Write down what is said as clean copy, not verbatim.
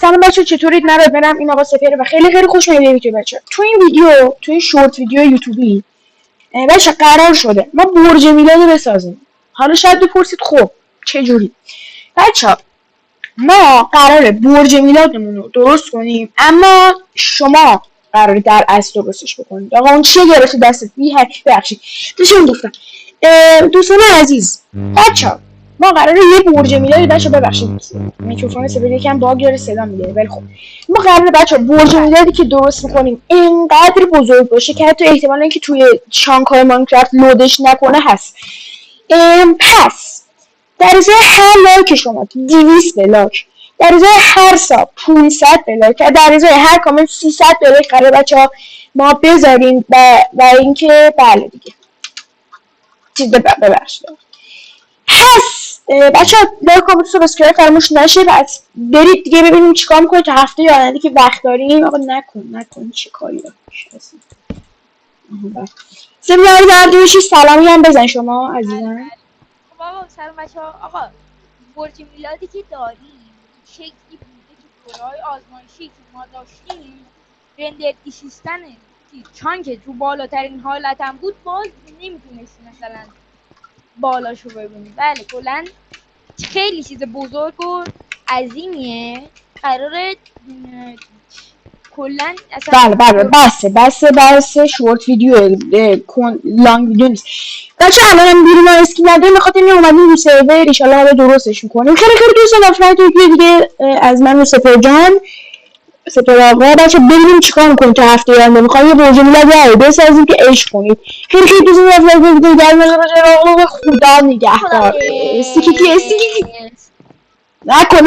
سلام بچه چطورید؟ من رادمنم، این آقا سپهره و خیلی خیلی خوش اومدید که بچه تو این ویدیو، تو این شورت ویدیو یوتیوبی بچه قرار شده ما برج میلاد بسازیم. حالا شاید بپرسید خب چجوری؟ بچه ما قراره برج میلادمون رو درست کنیم، اما شما قراره در اصل درستش بکنید. آقا اون چیه گرفتی دستت؟ ببخشید داشتم گفتم دوستان عزیز بچه ما قراره یه برج میلادی بچه، ببخشید میکروفون سپهره یکم باگ داره صدا میده، ولی خب ما قراره بچه برج میلادی که درست میکنیم اینقدر بزرگ باشه که حتی احتمال اینکه توی چانک‌های ماینکرافت لودش نکنه هست. پس در ازای هر لایک شما 200 لایک، در ازای هر ساب 500 لایک، در ازای هر کامنت 300 لایک قراره بچه ها ما بذاریم و اینکه بله دیگه چیز ببخشید هست بچه ها لایک کامنت سابسکرایب فراموش نشه. پس برید دیگه ببینیم چیکار میکنید تا هفته آینده که وقت داریم. آقا نکن چه کاری سمیاری بردوشی سلامی هم بزن شما عزیزم. بابا سلام بچه ها. آقا برج میلادی که داریم شکلی بوده که دورهای آزمایشی که ما داشتیم رندر سیستم چون که تو بالاترین حالت هم بود باز نمیتونستی مثلا بالاشو ببینی. بله کلا خیلی چیز بزرگ و عظیمیه. قراره کلا اصلا بله بسه شورت ویدیو لانگ ویدیو نیست بچه. الانم بیرون اسکی نداریم بخاطر اینکه اومدیم رو سرور ان شاء الله درستش میکنیم. خیلی دوستان افرادی که دیگه از من و سپهر جان سپهر آقا بچه ببینیم چیکار میکنیم تا هفته آینده. میخوایم یه برج میلاد بسازیم که عشق کنید. خیلی دوستان افرادی دیگه در نظر خدا نگهدار. استیکی نکن